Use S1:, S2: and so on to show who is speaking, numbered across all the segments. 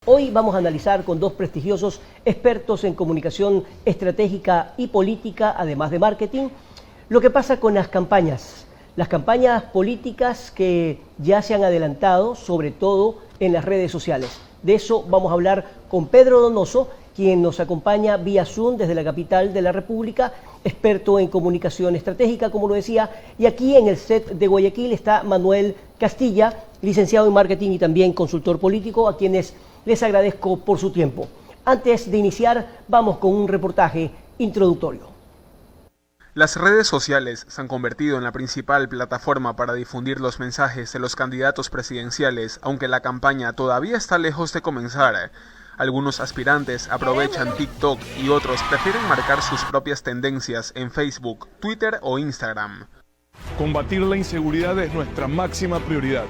S1: Hoy vamos a analizar con dos prestigiosos expertos en comunicación estratégica y política, además de marketing, lo que pasa con las campañas políticas que ya se han adelantado, sobre todo en las redes sociales. De eso vamos a hablar con Pedro Donoso, quien nos acompaña vía Zoom desde la capital de la República, experto en comunicación estratégica, como lo decía, y aquí en el set de Guayaquil está Manuel Castilla, licenciado en marketing y también consultor político, a quienes les agradezco por su tiempo. Antes de iniciar, vamos con un reportaje introductorio.
S2: Las redes sociales se han convertido en la principal plataforma para difundir los mensajes de los candidatos presidenciales, aunque la campaña todavía está lejos de comenzar. Algunos aspirantes aprovechan TikTok y otros prefieren marcar sus propias tendencias en Facebook, Twitter o Instagram.
S3: Combatir la inseguridad es nuestra máxima prioridad.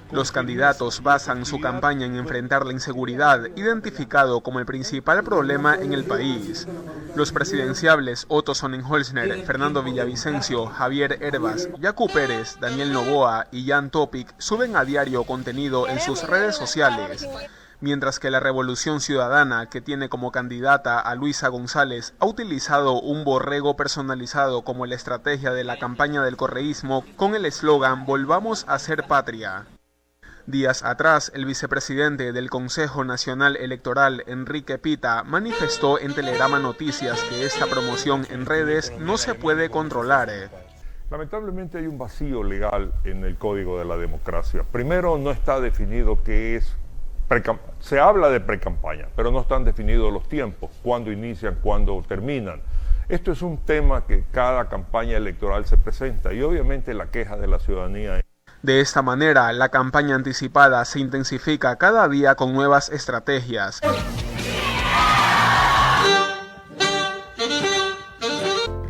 S2: Los candidatos basan su campaña en enfrentar la inseguridad, identificado como el principal problema en el país. Los presidenciables Otto Sonnenholzner, Fernando Villavicencio, Javier Hervas, Yacu Pérez, Daniel Noboa y Jan Topic suben a diario contenido en sus redes sociales. Mientras que la Revolución Ciudadana, que tiene como candidata a Luisa González, ha utilizado un borrego personalizado como la estrategia de la campaña del correísmo con el eslogan «Volvamos a ser patria». Días atrás, el vicepresidente del Consejo Nacional Electoral, Enrique Pita, manifestó en Telegrama Noticias que esta promoción en redes no se puede controlar.
S3: Lamentablemente hay un vacío legal en el Código de la Democracia. Primero, no está definido qué es se habla de precampaña, pero no están definidos los tiempos, cuándo inician, cuándo terminan. Esto es un tema que cada campaña electoral se presenta y obviamente la queja de la ciudadanía.
S2: De esta manera, la campaña anticipada se intensifica cada día con nuevas estrategias.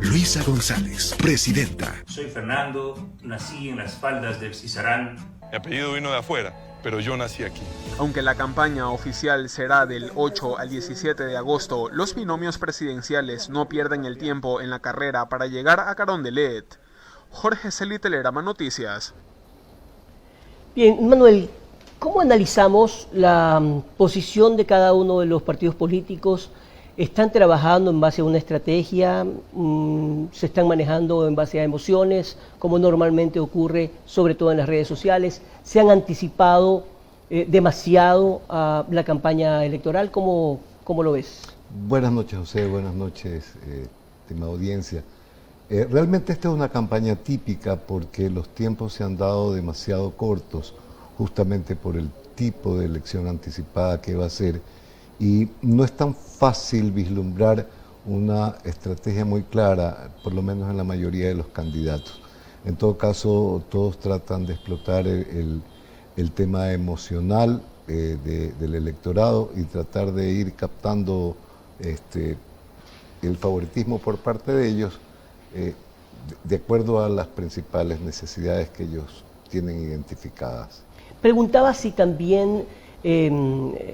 S4: Luisa González, presidenta.
S5: Soy Fernando, nací en las faldas del Cisarán.
S6: Mi apellido vino de afuera, pero yo nací aquí.
S2: Aunque la campaña oficial será del 8 al 17 de agosto, los binomios presidenciales no pierden el tiempo en la carrera para llegar a Carondelet. Jorge Celi, Telegrama Noticias.
S1: Bien, Manuel, ¿cómo analizamos la posición de cada uno de los partidos políticos? ¿Están trabajando en base a una estrategia? ¿Se están manejando en base a emociones, como normalmente ocurre, sobre todo en las redes sociales? ¿Se han anticipado demasiado a la campaña electoral? ¿Cómo lo ves?
S7: Buenas noches, José. Buenas noches, estimada audiencia. Realmente esta es una campaña típica porque los tiempos se han dado demasiado cortos, justamente por el tipo de elección anticipada que va a ser, y no es tan fácil vislumbrar una estrategia muy clara, por lo menos en la mayoría de los candidatos. En todo caso, todos tratan de explotar el tema emocional del electorado y tratar de ir captando el favoritismo por parte de ellos, de acuerdo a las principales necesidades que ellos tienen identificadas.
S1: Preguntaba si también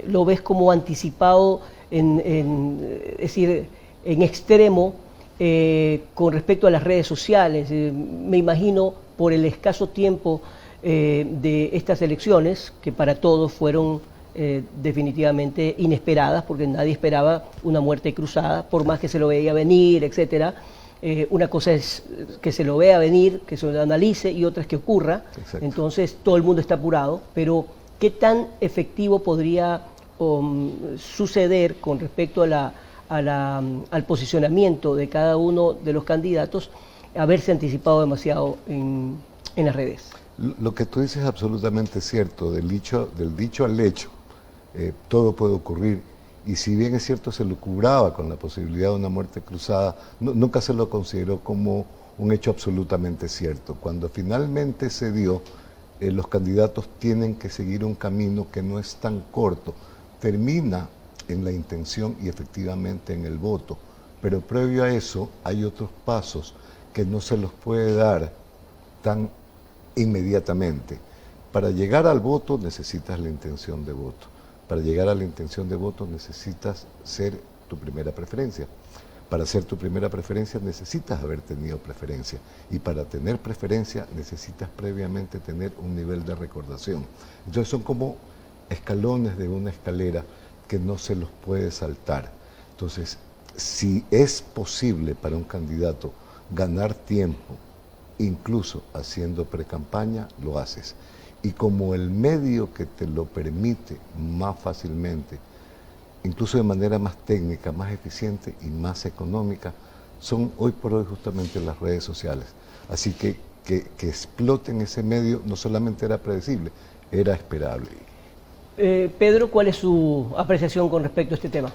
S1: lo ves como anticipado, es decir, en extremo con respecto a las redes sociales. Me imagino por el escaso tiempo de estas elecciones, que para todos fueron definitivamente inesperadas, porque nadie esperaba una muerte cruzada, por más que se lo veía venir, etcétera. Una cosa es que se lo vea venir, que se lo analice, y otra es que ocurra. Exacto. Entonces todo el mundo está apurado, pero ¿qué tan efectivo podría suceder con respecto al posicionamiento de cada uno de los candidatos, haberse anticipado demasiado en las redes?
S7: Lo que tú dices es absolutamente cierto. Del dicho al hecho, todo puede ocurrir. Y si bien es cierto, se lucubraba con la posibilidad de una muerte cruzada, nunca se lo consideró como un hecho absolutamente cierto. Cuando finalmente se dio, los candidatos tienen que seguir un camino que no es tan corto. Termina en la intención y efectivamente en el voto, pero previo a eso hay otros pasos que no se los puede dar tan inmediatamente. Para llegar al voto necesitas la intención de voto. Para llegar a la intención de voto necesitas ser tu primera preferencia. Para ser tu primera preferencia necesitas haber tenido preferencia. Y para tener preferencia necesitas previamente tener un nivel de recordación. Entonces son como escalones de una escalera, que no se los puede saltar. Entonces, si es posible para un candidato ganar tiempo, incluso haciendo precampaña, lo haces. Y como el medio que te lo permite más fácilmente, incluso de manera más técnica, más eficiente y más económica, son hoy por hoy justamente las redes sociales. Así que exploten ese medio no solamente era predecible, era esperable.
S1: Pedro, ¿cuál es su apreciación con respecto a este tema?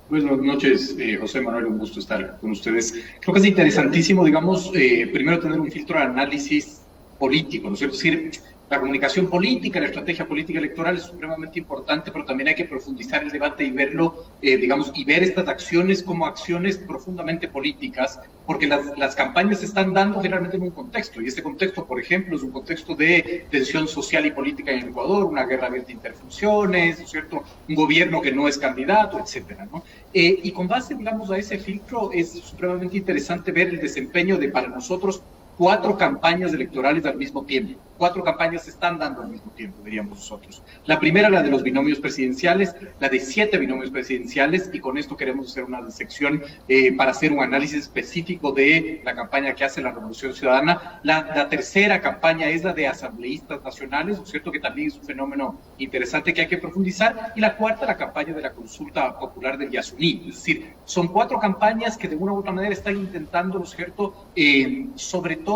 S8: Buenas noches, José Manuel, un gusto estar con ustedes. Creo que es interesantísimo, digamos, primero tener un filtro de análisis político, ¿no es cierto? Es decir, la comunicación política, la estrategia política electoral es supremamente importante, pero también hay que profundizar el debate y verlo, digamos, y ver estas acciones como acciones profundamente políticas, porque las campañas se están dando generalmente en un contexto, y este contexto, por ejemplo, es un contexto de tensión social y política en Ecuador, una guerra abierta de interfunciones, ¿no es cierto?, un gobierno que no es candidato, etcétera, ¿no? Y con base, digamos, a ese filtro es supremamente interesante ver el desempeño de, para nosotros, 4 campañas electorales al mismo tiempo. 4 campañas se están dando al mismo tiempo, diríamos nosotros. La primera, la de los binomios presidenciales, la de 7 binomios presidenciales, y con esto queremos hacer una disección para hacer un análisis específico de la campaña que hace la Revolución Ciudadana. La tercera campaña es la de asambleístas nacionales, ¿no es cierto?, que también es un fenómeno interesante que hay que profundizar. Y la cuarta, la campaña de la consulta popular del Yasuní. Es decir, son 4 campañas que de una u otra manera están intentando, ¿no es cierto?, sobre todo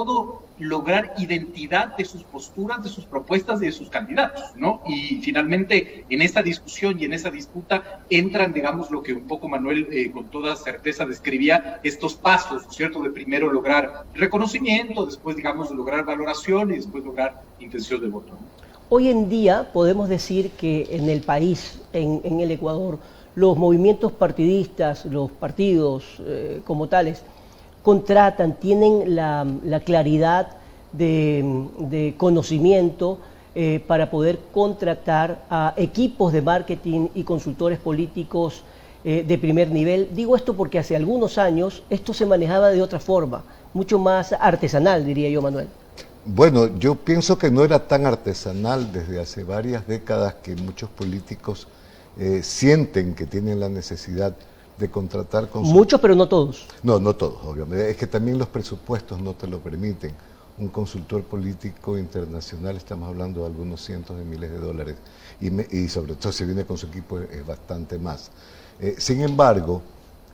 S8: lograr identidad de sus posturas, de sus propuestas y de sus candidatos, ¿no? Y finalmente, en esta discusión y en esa disputa entran, digamos, lo que un poco Manuel con toda certeza describía, estos pasos, ¿no es cierto?, de primero lograr reconocimiento, después, digamos, lograr valoración y después lograr intención de voto, ¿no?
S1: Hoy en día podemos decir que en el país, en el Ecuador, los movimientos partidistas, los partidos como tales, contratan, tienen la claridad de conocimiento para poder contratar a equipos de marketing y consultores políticos de primer nivel. Digo esto porque hace algunos años esto se manejaba de otra forma, mucho más artesanal, diría yo, Manuel.
S7: Bueno, yo pienso que no era tan artesanal desde hace varias décadas que muchos políticos sienten que tienen la necesidad de contratar consultores.
S1: Muchos, pero no todos.
S7: No, no todos, obviamente. Es que también los presupuestos no te lo permiten. Un consultor político internacional, estamos hablando de algunos cientos de miles de dólares, y sobre todo si viene con su equipo es bastante más. Sin embargo,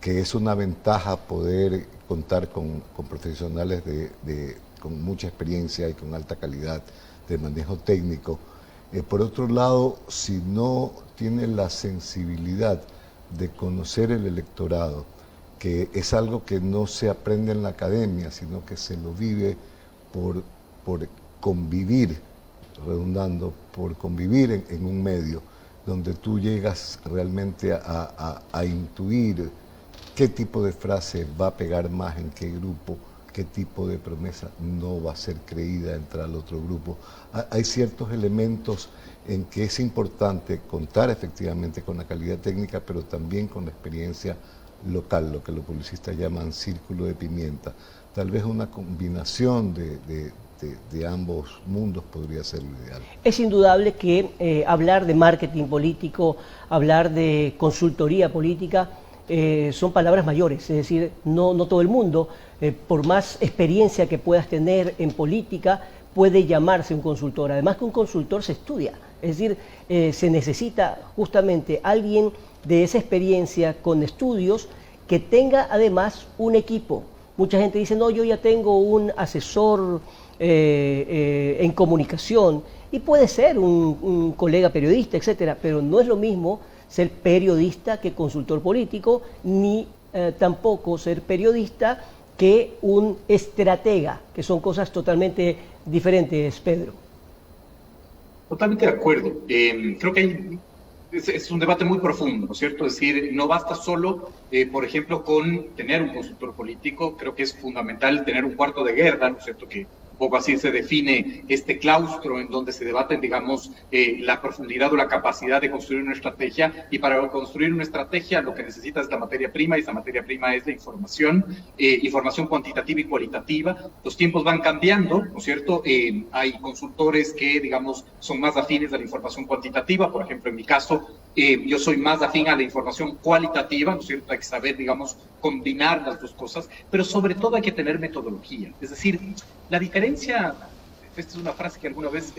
S7: que es una ventaja poder contar con profesionales con mucha experiencia y con alta calidad de manejo técnico. Por otro lado, si no tiene la sensibilidad de conocer el electorado, que es algo que no se aprende en la academia, sino que se lo vive por convivir, redundando, por convivir en un medio donde tú llegas realmente a intuir qué tipo de frase va a pegar más en qué grupo, qué tipo de promesa no va a ser creída entre el otro grupo. Hay ciertos elementos en que es importante contar efectivamente con la calidad técnica, pero también con la experiencia local, lo que los publicistas llaman círculo de pimienta. Tal vez una combinación de ambos mundos podría ser lo ideal.
S1: Es indudable que hablar de marketing político, hablar de consultoría política, son palabras mayores, es decir, no todo el mundo, por más experiencia que puedas tener en política, puede llamarse un consultor. Además que un consultor se estudia, es decir, se necesita justamente alguien de esa experiencia con estudios que tenga además un equipo. Mucha gente dice, no, yo ya tengo un asesor en comunicación, y puede ser un colega periodista, etcétera, pero no es lo mismo ser periodista que consultor político, ni tampoco ser periodista que un estratega, que son cosas totalmente diferentes, Pedro.
S8: Totalmente de acuerdo. Creo que es un debate muy profundo, ¿no es cierto? Es decir, no basta solo, por ejemplo, con tener un consultor político. Creo que es fundamental tener un cuarto de guerra, ¿no es cierto?, que un poco así se define este claustro en donde se debaten, digamos, la profundidad o la capacidad de construir una estrategia. Y para construir una estrategia lo que necesitas es la materia prima, y esa materia prima es la información, información cuantitativa y cualitativa. Los tiempos van cambiando, ¿no es cierto? Hay consultores que, digamos, son más afines a la información cuantitativa. Por ejemplo, en mi caso, yo soy más afín a la información cualitativa, ¿no es cierto? Hay que saber, digamos, combinar las dos cosas, pero sobre todo hay que tener metodología. Es decir, la diferencia, esta es una frase que alguna vez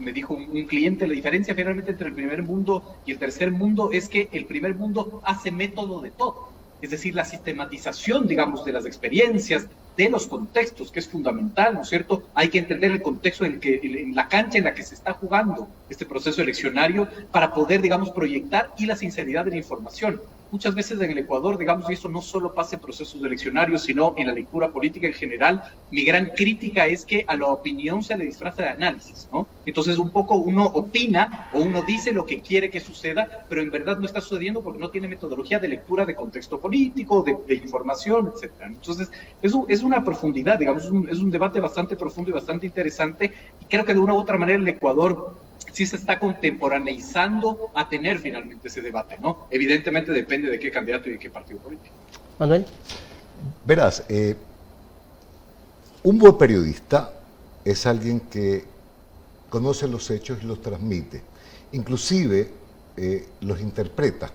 S8: me dijo un cliente, la diferencia finalmente entre el primer mundo y el tercer mundo es que el primer mundo hace método de todo. Es decir, la sistematización, digamos, de las experiencias, de los contextos, que es fundamental, ¿no es cierto? Hay que entender el contexto en la cancha en la que se está jugando este proceso eleccionario para poder, digamos, proyectar, y la sinceridad de la información. Muchas veces en el Ecuador, digamos, y eso no solo pasa en procesos eleccionarios, sino en la lectura política en general, mi gran crítica es que a la opinión se le disfraza de análisis, ¿no? Entonces un poco uno opina o uno dice lo que quiere que suceda, pero en verdad no está sucediendo porque no tiene metodología de lectura de contexto político, de información, etc. Entonces es una profundidad, digamos, es un debate bastante profundo y bastante interesante, y creo que de una u otra manera el Ecuador sí se está contemporaneizando a tener finalmente ese debate, ¿no? Evidentemente depende de qué candidato y de qué partido político.
S1: Manuel.
S7: Verás, un buen periodista es alguien que conoce los hechos y los transmite, inclusive los interpreta.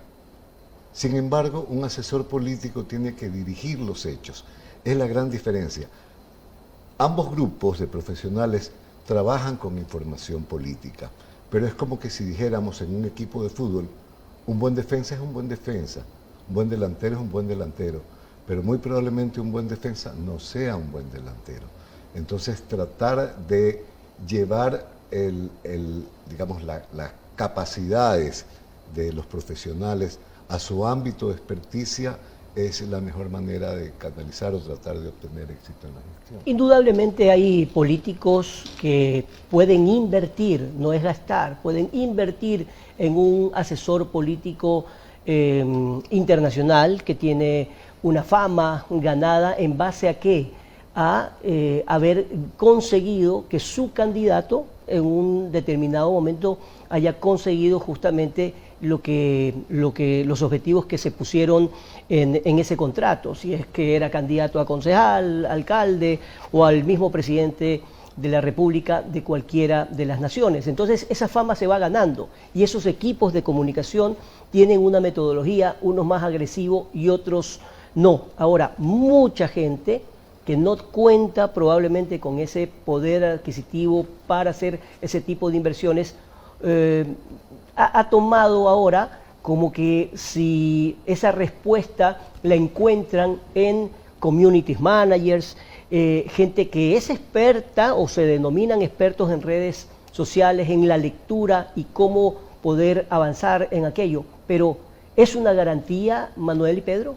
S7: Sin embargo, un asesor político tiene que dirigir los hechos. Es la gran diferencia. Ambos grupos de profesionales trabajan con información política, pero es como que si dijéramos en un equipo de fútbol, un buen defensa es un buen defensa, un buen delantero es un buen delantero, pero muy probablemente un buen defensa no sea un buen delantero. Entonces tratar de llevar digamos, las capacidades de los profesionales a su ámbito de experticia es la mejor manera de canalizar o tratar de obtener éxito en la gestión.
S1: Indudablemente hay políticos que pueden invertir, no es gastar, pueden invertir en un asesor político internacional que tiene una fama ganada. ¿En base a qué? A haber conseguido que su candidato en un determinado momento haya conseguido justamente los objetivos que se pusieron en ese contrato, si es que era candidato a concejal, alcalde o al mismo presidente de la República de cualquiera de las naciones. Entonces esa fama se va ganando, y esos equipos de comunicación tienen una metodología, unos más agresivos y otros no. Ahora, mucha gente que no cuenta probablemente con ese poder adquisitivo para hacer ese tipo de inversiones, ha tomado ahora como que si esa respuesta la encuentran en community managers, gente que es experta o se denominan expertos en redes sociales, en la lectura y cómo poder avanzar en aquello. Pero ¿es una garantía, Manuel y Pedro?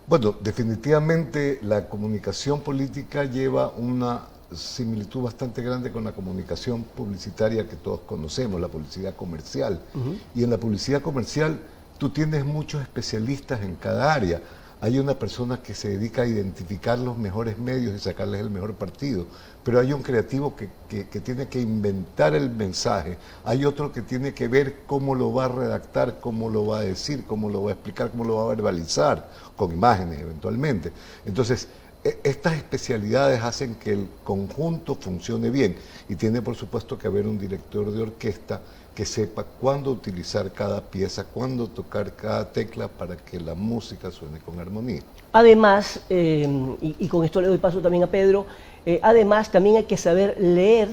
S7: Bueno, definitivamente la comunicación política lleva una similitud bastante grande con la comunicación publicitaria que todos conocemos, la publicidad comercial. Y en la publicidad comercial tú tienes muchos especialistas en cada área. Hay una persona que se dedica a identificar los mejores medios y sacarles el mejor partido, pero hay un creativo que tiene que inventar el mensaje, hay otro que tiene que ver cómo lo va a redactar, cómo lo va a decir, cómo lo va a explicar, cómo lo va a verbalizar, con imágenes eventualmente. Entonces, estas especialidades hacen que el conjunto funcione bien, y tiene por supuesto que haber un director de orquesta que sepa cuándo utilizar cada pieza, cuándo tocar cada tecla para que la música suene con armonía.
S1: Además, y con esto le doy paso también a Pedro, además también hay que saber leer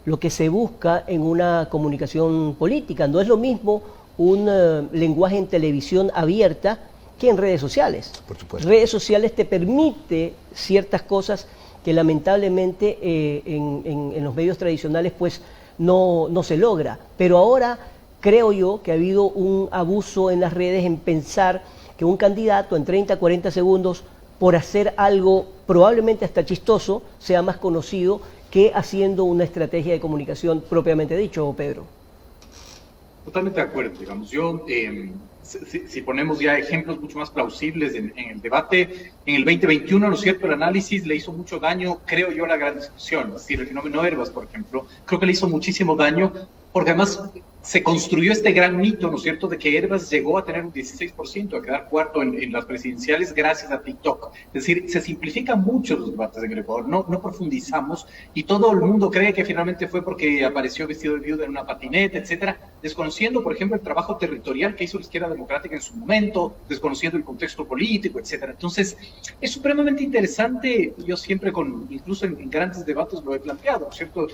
S1: lo que se busca en una comunicación política. No es lo mismo un lenguaje en televisión abierta que en redes sociales.
S7: Por supuesto.
S1: Redes sociales te permite ciertas cosas que lamentablemente en los medios tradicionales pues no se logra. Pero ahora creo yo que ha habido un abuso en las redes en pensar que un candidato en 30, 40 segundos, por hacer algo probablemente hasta chistoso, sea más conocido que haciendo una estrategia de comunicación propiamente dicho, Pedro.
S8: Totalmente de acuerdo, digamos. Yo, si ponemos ya ejemplos mucho más plausibles en el debate, en el 2021, ¿no es cierto?, el análisis le hizo mucho daño, creo yo, a la gran discusión. Es decir, el fenómeno Herbas, por ejemplo, creo que le hizo muchísimo daño, porque además se construyó este gran mito, ¿no es cierto?, de que Herbas llegó a tener un 16%, a quedar cuarto en las presidenciales gracias a TikTok. Es decir, se simplifican mucho los debates en el Ecuador, no profundizamos, y todo el mundo cree que finalmente fue porque apareció vestido de viuda en una patineta, etcétera, desconociendo, por ejemplo, el trabajo territorial que hizo la izquierda democrática en su momento, desconociendo el contexto político, etcétera. Entonces, es supremamente interesante. Yo siempre, incluso en grandes debates lo he planteado, ¿no es cierto?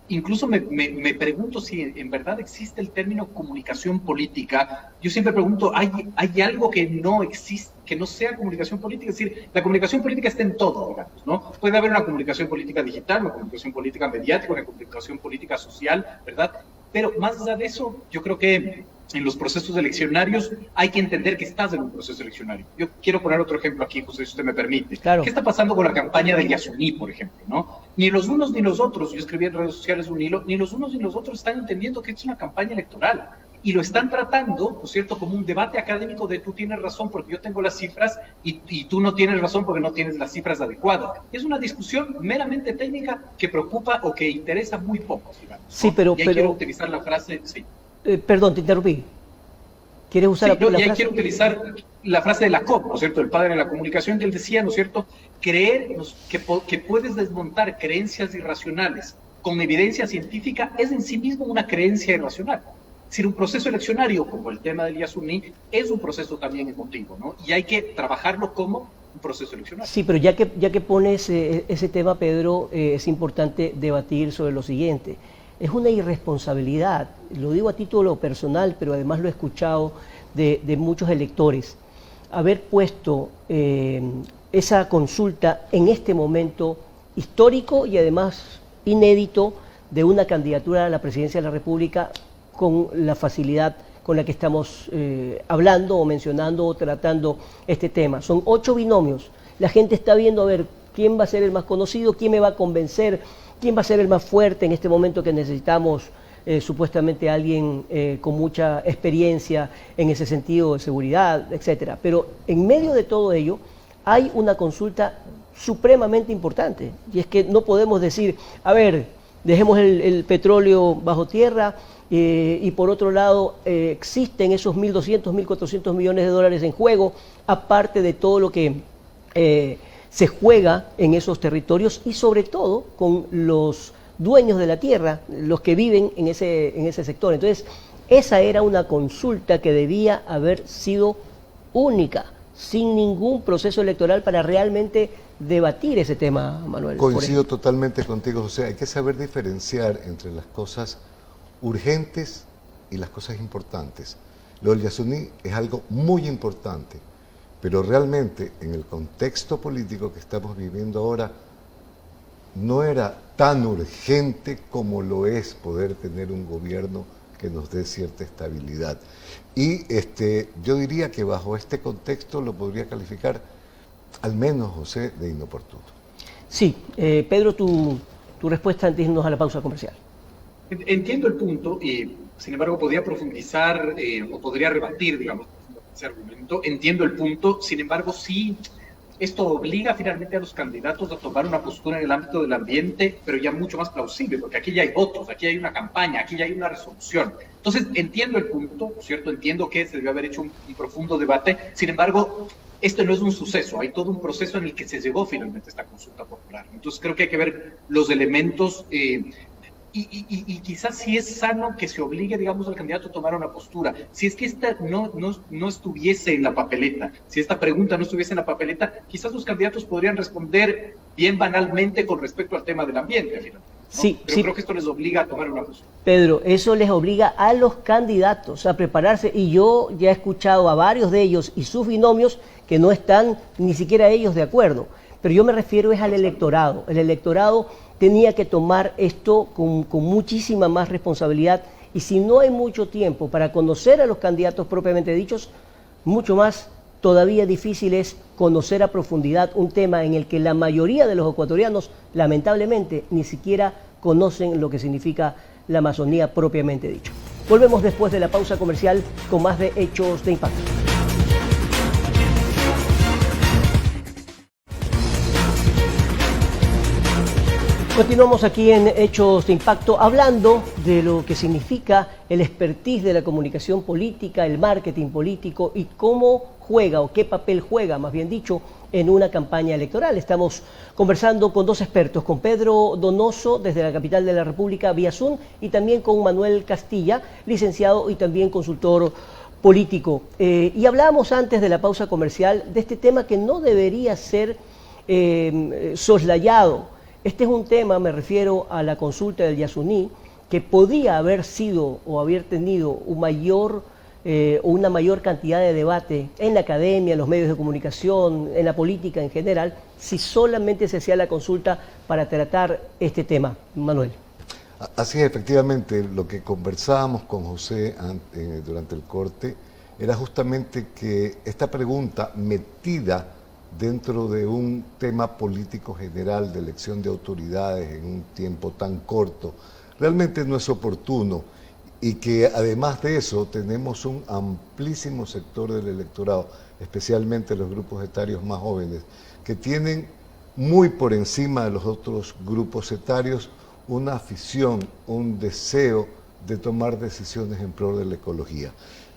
S8: Incluso me pregunto si en verdad existe el término comunicación política. Yo siempre pregunto, ¿hay algo que no existe, que no sea comunicación política? Es decir, la comunicación política está en todo, digamos, ¿no? Puede haber una comunicación política digital, una comunicación política mediática, una comunicación política social, ¿verdad? Pero más allá de eso, yo creo que en los procesos eleccionarios hay que entender que estás en un proceso eleccionario. Yo quiero poner otro ejemplo aquí, José, si usted me permite.
S1: Claro.
S8: ¿Qué está pasando con la campaña de Yasuní, por ejemplo, ¿no? Ni los unos ni los otros, yo escribí en redes sociales un hilo, ni los unos ni los otros están entendiendo que es una campaña electoral. Y lo están tratando, ¿no es cierto?, como un debate académico de tú tienes razón porque yo tengo las cifras y tú no tienes razón porque no tienes las cifras adecuadas. Es una discusión meramente técnica que preocupa o que interesa muy pocos, digamos, ¿no?
S1: Sí, pero...
S8: quiero utilizar la frase... Sí.
S1: Perdón, te interrumpí. ¿Quieres usar la frase?
S8: Quiero utilizar la frase de Lacan, ¿no es cierto?, el padre de la comunicación, que él decía, ¿no es cierto?, creer que puedes desmontar creencias irracionales con evidencia científica es en sí mismo una creencia irracional. Es decir, un proceso eleccionario, como el tema del Yasuní, es un proceso también emotivo, ¿no? Y hay que trabajarlo como un proceso eleccionario.
S1: Sí, pero ya que pones ese tema, Pedro, es importante debatir sobre lo siguiente. Es una irresponsabilidad, lo digo a título personal, pero además lo he escuchado de muchos electores, haber puesto esa consulta en este momento histórico y además inédito de una candidatura a la presidencia de la República con la facilidad con la que estamos hablando o mencionando o tratando este tema. Son 8 binomios, la gente está viendo a ver quién va a ser el más conocido, quién me va a convencer, quién va a ser el más fuerte en este momento que necesitamos supuestamente alguien con mucha experiencia en ese sentido de seguridad, etcétera. Pero en medio de todo ello hay una consulta supremamente importante, y es que no podemos decir, a ver, dejemos el petróleo bajo tierra y por otro lado existen esos 1.200, 1.400 millones de dólares en juego, aparte de todo lo que se juega en esos territorios y sobre todo con los dueños de la tierra, los que viven en ese sector. Entonces, esa era una consulta que debía haber sido única, sin ningún proceso electoral para realmente debatir ese tema, Manuel.
S7: Coincido totalmente contigo, José. Hay que saber diferenciar entre las cosas urgentes y las cosas importantes. Lo del Yasuní es algo muy importante, pero realmente en el contexto político que estamos viviendo ahora no era tan urgente como lo es poder tener un gobierno que nos dé cierta estabilidad. Y yo diría que bajo este contexto lo podría calificar, al menos, José, de inoportuno.
S1: Sí, Pedro, tu respuesta antes de irnos a la pausa comercial.
S8: Entiendo el punto, y sin embargo podría profundizar o podría rebatir, digamos, ese argumento. Entiendo el punto, sin embargo sí, esto obliga finalmente a los candidatos a tomar una postura en el ámbito del ambiente, pero ya mucho más plausible, porque aquí ya hay votos, aquí hay una campaña, aquí ya hay una resolución. Entonces entiendo el punto, ¿cierto? Entiendo que se debió haber hecho un profundo debate, sin embargo, esto no es un suceso, hay todo un proceso en el que se llegó finalmente a esta consulta popular. Entonces creo que hay que ver los elementos y quizás sí es sano que se obligue, digamos, al candidato a tomar una postura. Si es que esta no estuviese en la papeleta, si esta pregunta no estuviese en la papeleta, quizás los candidatos podrían responder bien banalmente con respecto al tema del ambiente, finalmente, ¿no?
S1: Sí,
S8: pero creo que esto les obliga a tomar una postura.
S1: Pedro, eso les obliga a los candidatos a prepararse, y yo ya he escuchado a varios de ellos y sus binomios que no están ni siquiera ellos de acuerdo, pero yo me refiero es al electorado. El electorado tenía que tomar esto con muchísima más responsabilidad, y si no hay mucho tiempo para conocer a los candidatos propiamente dichos, mucho más todavía difícil es conocer a profundidad un tema en el que la mayoría de los ecuatorianos, lamentablemente, ni siquiera conocen lo que significa la Amazonía propiamente dicho. Volvemos después de la pausa comercial con más de Hechos de Impacto. Continuamos aquí en Hechos de Impacto hablando de lo que significa el expertise de la comunicación política, el marketing político y cómo juega o qué papel juega, más bien dicho, en una campaña electoral. Estamos conversando con dos expertos, con Pedro Donoso desde la capital de la República vía Zoom y también con Manuel Castilla, licenciado y también consultor político. Y hablábamos antes de la pausa comercial de este tema que no debería ser soslayado. Este es un tema, me refiero a la consulta del Yasuní, que podía haber sido o haber tenido una mayor cantidad de debate en la academia, en los medios de comunicación, en la política en general, si solamente se hacía la consulta para tratar este tema. Manuel.
S7: Así es, efectivamente, lo que conversábamos con José durante el corte era justamente que esta pregunta metida dentro de un tema político general de elección de autoridades en un tiempo tan corto, realmente no es oportuno, y que además de eso tenemos un amplísimo sector del electorado, especialmente los grupos etarios más jóvenes, que tienen muy por encima de los otros grupos etarios una afición, un deseo de tomar decisiones en pro de la ecología.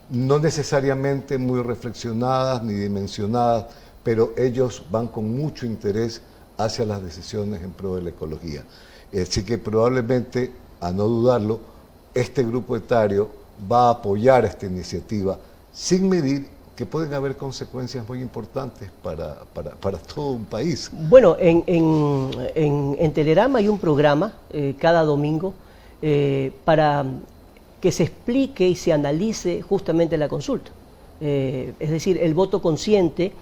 S7: No necesariamente muy reflexionadas ni dimensionadas, pero ellos van con mucho interés hacia las decisiones en pro de la ecología. Así que probablemente, a no dudarlo, este grupo etario va a apoyar esta iniciativa sin medir que pueden haber consecuencias muy importantes para todo un país.
S1: Bueno, en Telerama hay un programa cada domingo para que se explique y se analice justamente la consulta. Es decir, el voto consciente,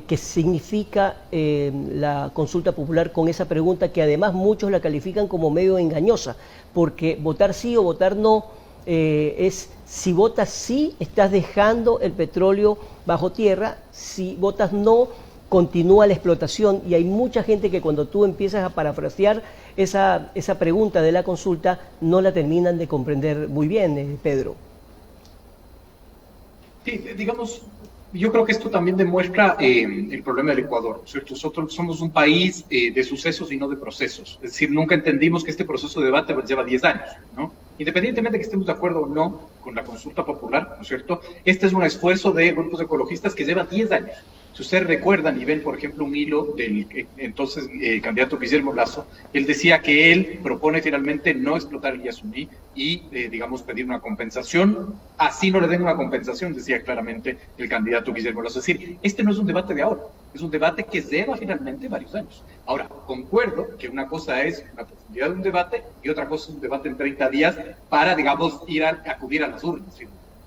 S1: que significa la consulta popular con esa pregunta que además muchos la califican como medio engañosa, porque votar sí o votar no es, si votas sí estás dejando el petróleo bajo tierra, si votas no continúa la explotación, y hay mucha gente que cuando tú empiezas a parafrasear esa pregunta de la consulta no la terminan de comprender muy bien, Pedro.
S8: Sí, digamos, yo creo que esto también demuestra el problema del Ecuador, ¿cierto? Nosotros somos un país de sucesos y no de procesos. Es decir, nunca entendimos que este proceso de debate lleva 10 años, ¿no? Independientemente de que estemos de acuerdo o no con la consulta popular, ¿no es cierto? Este es un esfuerzo de grupos ecologistas que lleva 10 años. Si ustedes recuerdan y ven, por ejemplo, un hilo del entonces candidato Guillermo Lasso, él decía que él propone finalmente no explotar el Yasuní y, digamos, pedir una compensación. Así no le den una compensación, decía claramente el candidato Guillermo Lasso. Es decir, este no es un debate de ahora, es un debate que lleva finalmente varios años. Ahora, concuerdo que una cosa es la profundidad de un debate y otra cosa es un debate en 30 días para, digamos, acudir a las urnas,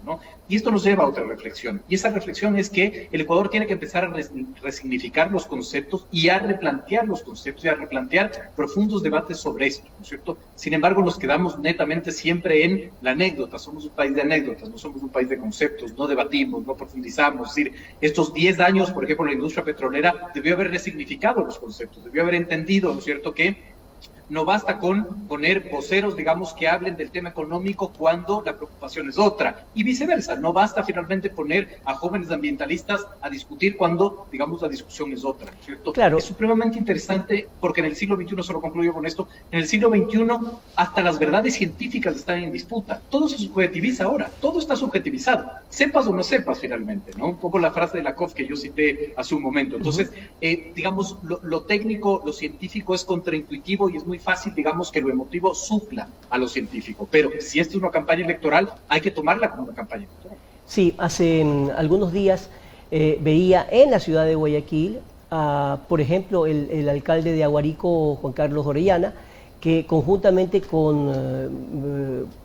S8: ¿no? Y esto nos lleva a otra reflexión, y esa reflexión es que el Ecuador tiene que empezar a resignificar los conceptos y a replantear los conceptos y a replantear profundos debates sobre esto, ¿no es cierto? Sin embargo, nos quedamos netamente siempre en la anécdota, somos un país de anécdotas, no somos un país de conceptos, no debatimos, no profundizamos. Es decir, estos 10 años, por ejemplo, la industria petrolera debió haber resignificado los conceptos, debió haber entendido, ¿no es cierto?, que no basta con poner voceros, digamos, que hablen del tema económico cuando la preocupación es otra, y viceversa. No basta finalmente poner a jóvenes ambientalistas a discutir cuando, digamos, la discusión es otra, ¿cierto?
S1: Claro.
S8: Es supremamente interesante porque en el siglo XXI, solo concluyo con esto, en el siglo XXI hasta las verdades científicas están en disputa. Todo se subjetiviza ahora, todo está subjetivizado, sepas o no sepas finalmente, ¿no? Un poco la frase de Lakoff que yo cité hace un momento. Entonces, digamos, lo técnico, lo científico es contraintuitivo y es muy fácil, digamos, que lo emotivo supla a lo científico, pero si esta es una campaña electoral, hay que tomarla como una campaña electoral.
S1: Sí, hace algunos días veía en la ciudad de Guayaquil, por ejemplo, el alcalde de Aguarico, Juan Carlos Orellana, que conjuntamente con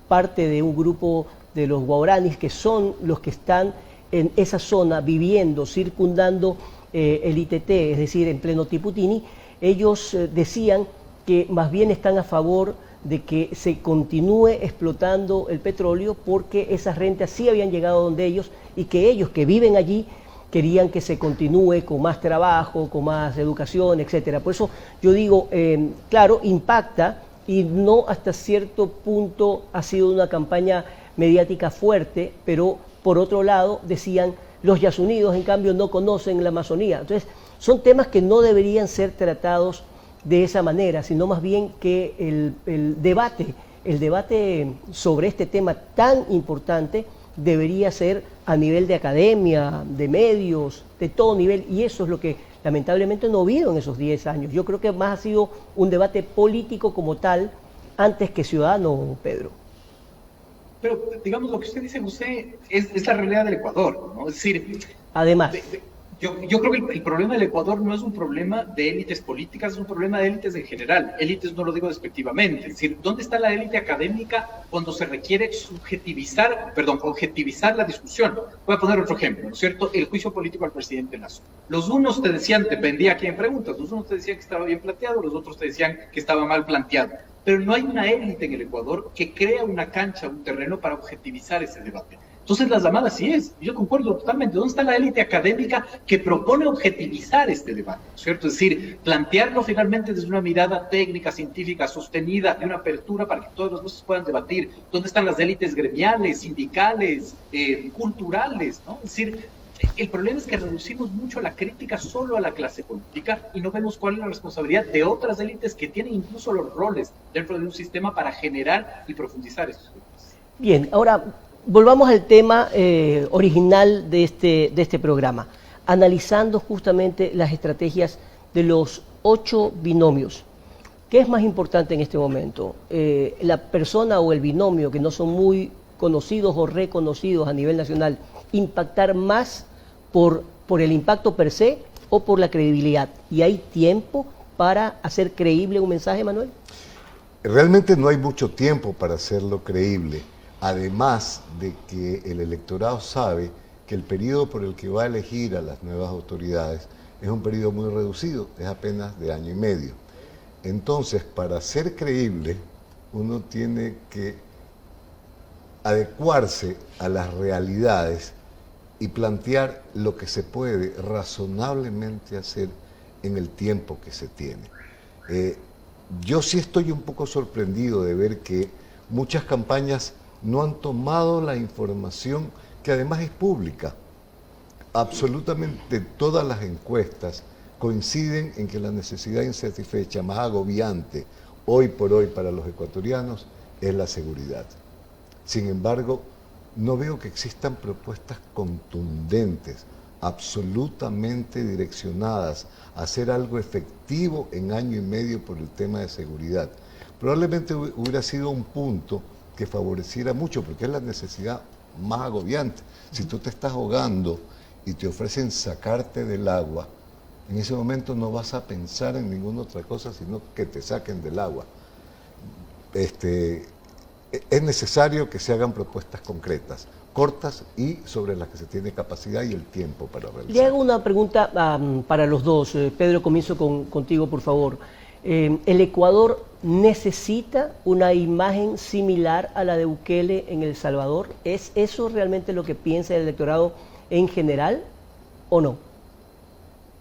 S1: parte de un grupo de los guaraníes, que son los que están en esa zona viviendo, circundando el ITT, es decir, en pleno Tiputini, ellos decían que más bien están a favor de que se continúe explotando el petróleo porque esas rentas sí habían llegado donde ellos y que ellos que viven allí querían que se continúe con más trabajo, con más educación, etcétera. Por eso yo digo, claro, impacta y no hasta cierto punto ha sido una campaña mediática fuerte, pero por otro lado decían los yasunidos en cambio no conocen la Amazonía. Entonces son temas que no deberían ser tratados de esa manera, sino más bien que el debate sobre este tema tan importante debería ser a nivel de academia, de medios, de todo nivel, y eso es lo que lamentablemente no ha habido en esos 10 años. Yo creo que más ha sido un debate político como tal, antes que ciudadano, Pedro.
S8: Pero, digamos, lo que usted dice, José, es la realidad del Ecuador, ¿no? Es decir,
S1: además,
S8: yo creo que el problema del Ecuador no es un problema de élites políticas, es un problema de élites en general. Élites no lo digo despectivamente. Es decir, ¿dónde está la élite académica cuando se requiere objetivizar la discusión? Voy a poner otro ejemplo, ¿no es cierto? El juicio político al presidente Lasso. Los unos te decían, dependía a quién preguntas, los unos te decían que estaba bien planteado, los otros te decían que estaba mal planteado. Pero no hay una élite en el Ecuador que crea una cancha, un terreno para objetivizar ese debate. Entonces las llamadas sí es, yo concuerdo totalmente. ¿Dónde está la élite académica que propone objetivizar este debate? ¿Cierto? Es decir, plantearlo finalmente desde una mirada técnica, científica, sostenida, de una apertura para que todas las voces puedan debatir. ¿Dónde están las élites gremiales, sindicales, culturales? ¿No? Es decir, el problema es que reducimos mucho la crítica solo a la clase política y no vemos cuál es la responsabilidad de otras élites que tienen incluso los roles dentro de un sistema para generar y profundizar estos temas.
S1: Bien, ahora volvamos al tema original de este programa, analizando justamente las estrategias de los 8 binomios. ¿Qué es más importante en este momento? La persona o el binomio que no son muy conocidos o reconocidos a nivel nacional, impactar más por el impacto per se o por la credibilidad. ¿Y hay tiempo para hacer creíble un mensaje, Manuel?
S7: Realmente no hay mucho tiempo para hacerlo creíble. Además de que el electorado sabe que el periodo por el que va a elegir a las nuevas autoridades es un periodo muy reducido, es apenas de año y medio. Entonces, para ser creíble, uno tiene que adecuarse a las realidades y plantear lo que se puede razonablemente hacer en el tiempo que se tiene. Yo sí estoy un poco sorprendido de ver que muchas campañas no han tomado la información que además es pública. Absolutamente todas las encuestas coinciden en que la necesidad insatisfecha más agobiante hoy por hoy para los ecuatorianos es la seguridad. Sin embargo, no veo que existan propuestas contundentes, absolutamente direccionadas a hacer algo efectivo en año y medio por el tema de seguridad. Probablemente hubiera sido un punto que favoreciera mucho, porque es la necesidad más agobiante. Si tú te estás ahogando y te ofrecen sacarte del agua, en ese momento no vas a pensar en ninguna otra cosa, sino que te saquen del agua. Es necesario que se hagan propuestas concretas, cortas y sobre las que se tiene capacidad y el tiempo para realizar.
S1: Le hago una pregunta para los dos. Pedro, comienzo contigo, por favor. ¿El Ecuador necesita una imagen similar a la de Bukele en El Salvador? ¿Es eso realmente lo que piensa el electorado en general o no?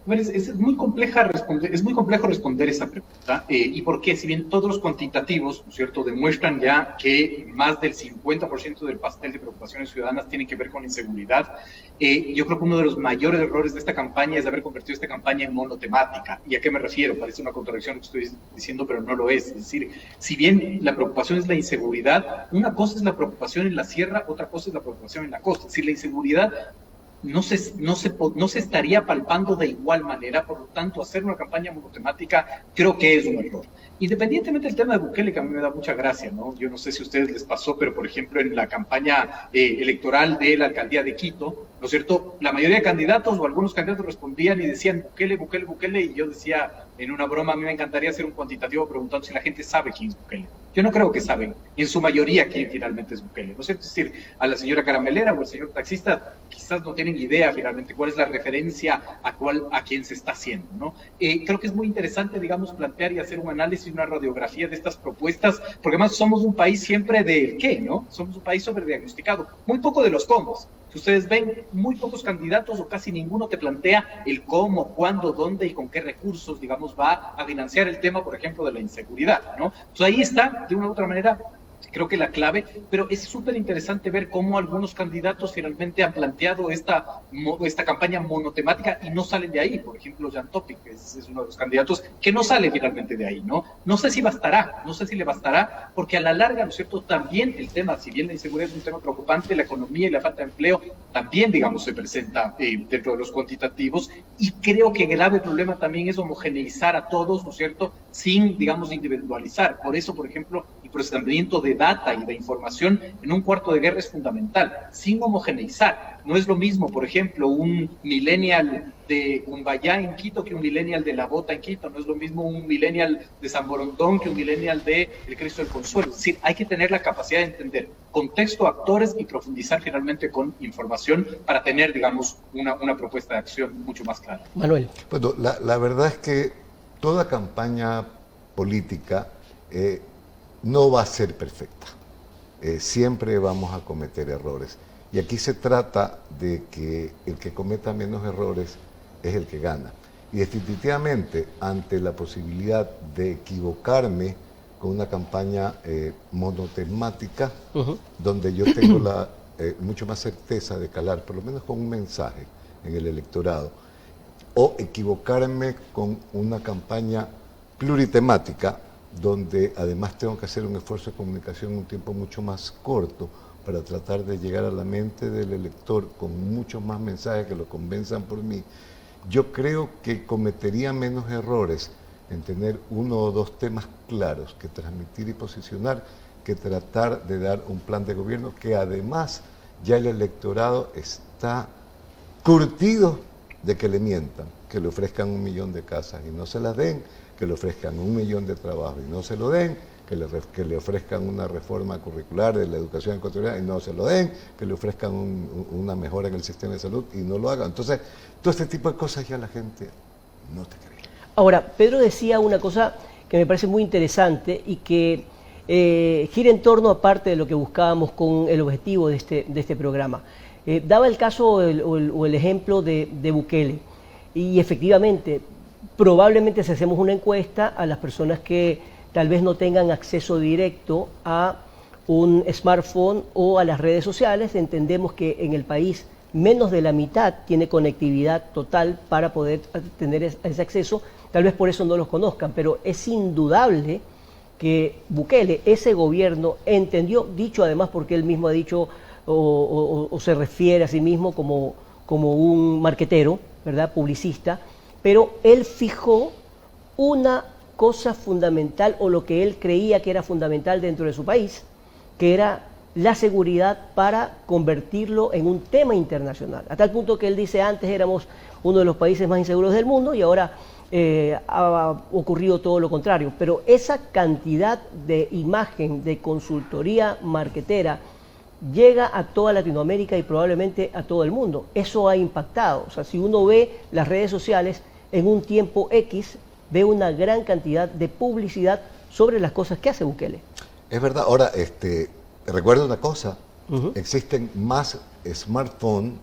S8: Bueno, es muy complejo responder esa pregunta. ¿Y por qué? Si bien todos los cuantitativos, ¿no es cierto?, demuestran ya que más del 50% del pastel de preocupaciones ciudadanas tiene que ver con la inseguridad, yo creo que uno de los mayores errores de esta campaña es haber convertido esta campaña en monotemática. ¿Y a qué me refiero? Parece una contradicción lo que estoy diciendo, pero no lo es. Es decir, si bien la preocupación es la inseguridad, una cosa es la preocupación en la sierra, otra cosa es la preocupación en la costa. Es decir, la inseguridad no se estaría palpando de igual manera, por lo tanto, hacer una campaña monotemática creo que es un error. Independientemente del tema de Bukele, que a mí me da mucha gracia, ¿no? Yo no sé si a ustedes les pasó, pero por ejemplo en la campaña electoral de la alcaldía de Quito, ¿no es cierto?, la mayoría de candidatos o algunos candidatos respondían y decían Bukele, Bukele, Bukele, y yo decía en una broma, a mí me encantaría hacer un cuantitativo preguntando si la gente sabe quién es Bukele. Yo no creo que saben, en su mayoría, quién finalmente es Bukele, ¿no es cierto? Es decir, a la señora caramelera o el señor taxista quizás no tienen idea finalmente cuál es la referencia a quién se está haciendo, ¿no? Creo que es muy interesante, digamos, plantear y hacer un análisis, una radiografía de estas propuestas, porque además somos un país siempre del qué, ¿no? Somos un país sobrediagnosticado, muy poco de los cómo. Si ustedes ven, muy pocos candidatos o casi ninguno te plantea el cómo, cuándo, dónde y con qué recursos, digamos, va a financiar el tema, por ejemplo, de la inseguridad, ¿no? Entonces ahí está, de una u otra manera, creo que la clave, pero es súper interesante ver cómo algunos candidatos finalmente han planteado esta campaña monotemática y no salen de ahí. Por ejemplo, Jan Topic es uno de los candidatos que no sale finalmente de ahí, ¿no? No sé si bastará, no sé si le bastará, porque a la larga, ¿no es cierto?, también el tema, si bien la inseguridad es un tema preocupante, la economía y la falta de empleo también, digamos, se presenta dentro de los cuantitativos, y creo que el grave problema también es homogeneizar a todos, ¿no es cierto?, sin, digamos, individualizar. Por eso, por ejemplo, el procesamiento de data y de información en un cuarto de guerra es fundamental, sin homogeneizar. No es lo mismo, por ejemplo, un millennial de Cumbayá en Quito que un millennial de La Bota en Quito. No es lo mismo un millennial de San Borondón que un millennial de El Cristo del Consuelo. Es decir, hay que tener la capacidad de entender contexto, actores y profundizar finalmente con información para tener, digamos, una propuesta de acción mucho más clara.
S1: Manuel.
S7: Bueno, la verdad es que toda campaña política no va a ser perfecta. Siempre vamos a cometer errores. Y aquí se trata de que el que cometa menos errores es el que gana. Y definitivamente, ante la posibilidad de equivocarme con una campaña monotemática, donde yo tengo mucho más certeza de calar, por lo menos con un mensaje en el electorado, o equivocarme con una campaña pluritemática, donde además tengo que hacer un esfuerzo de comunicación en un tiempo mucho más corto para tratar de llegar a la mente del elector con muchos más mensajes que lo convenzan por mí. Yo creo que cometería menos errores en tener uno o dos temas claros que transmitir y posicionar, que tratar de dar un plan de gobierno que además ya el electorado está curtido de que le mientan, que le ofrezcan 1 millón de casas y no se las den, que le ofrezcan 1 millón de trabajos y no se lo den, que le ofrezcan una reforma curricular de la educación ecuatoriana y no se lo den, que le ofrezcan una mejora en el sistema de salud y no lo hagan. Entonces, todo este tipo de cosas ya la gente no te cree.
S1: Ahora, Pedro decía una cosa que me parece muy interesante y que gira en torno a parte de lo que buscábamos con el objetivo de este programa. Daba el caso o el ejemplo de Bukele, y efectivamente, probablemente si hacemos una encuesta a las personas que tal vez no tengan acceso directo a un smartphone o a las redes sociales, entendemos que en el país menos de la mitad tiene conectividad total para poder tener ese acceso, tal vez por eso no los conozcan, pero es indudable que Bukele, ese gobierno, entendió, dicho además porque él mismo ha dicho o se refiere a sí mismo como un marquetero, ¿verdad?, publicista, pero él fijó una cosa fundamental, o lo que él creía que era fundamental dentro de su país, que era la seguridad, para convertirlo en un tema internacional. A tal punto que él dice, antes éramos uno de los países más inseguros del mundo y ahora ha ocurrido todo lo contrario. Pero esa cantidad de imagen, de consultoría marquetera, llega a toda Latinoamérica y probablemente a todo el mundo. Eso ha impactado. O sea, si uno ve las redes sociales, en un tiempo X, ve una gran cantidad de publicidad sobre las cosas que hace Bukele.
S7: Es verdad. Ahora, recuerda una cosa, existen más smartphones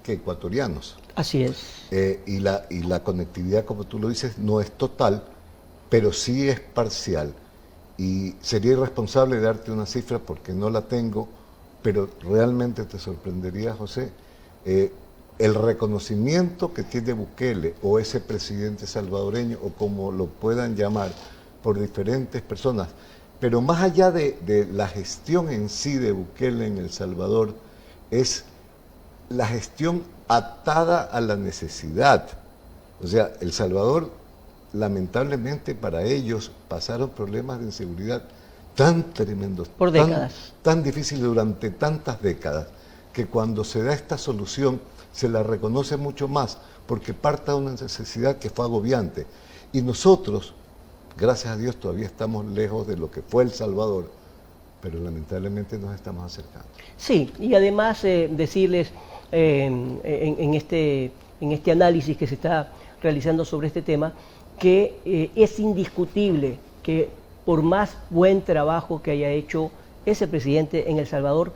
S7: que ecuatorianos.
S1: Así es.
S7: Y la conectividad, como tú lo dices, no es total, pero sí es parcial. Y sería irresponsable darte una cifra porque no la tengo, pero realmente te sorprendería, José, el reconocimiento que tiene Bukele o ese presidente salvadoreño, o como lo puedan llamar, por diferentes personas. Pero más allá de la gestión en sí de Bukele en El Salvador, es la gestión atada a la necesidad. O sea, El Salvador, lamentablemente para ellos, pasaron problemas de inseguridad tan tremendos,
S1: por décadas,
S7: tan difíciles durante tantas décadas, que cuando se da esta solución se la reconoce mucho más, porque parta de una necesidad que fue agobiante. Y nosotros, gracias a Dios, todavía estamos lejos de lo que fue El Salvador, pero lamentablemente nos estamos acercando.
S1: Sí, y además decirles en este análisis que se está realizando sobre este tema, que es indiscutible que por más buen trabajo que haya hecho ese presidente en El Salvador,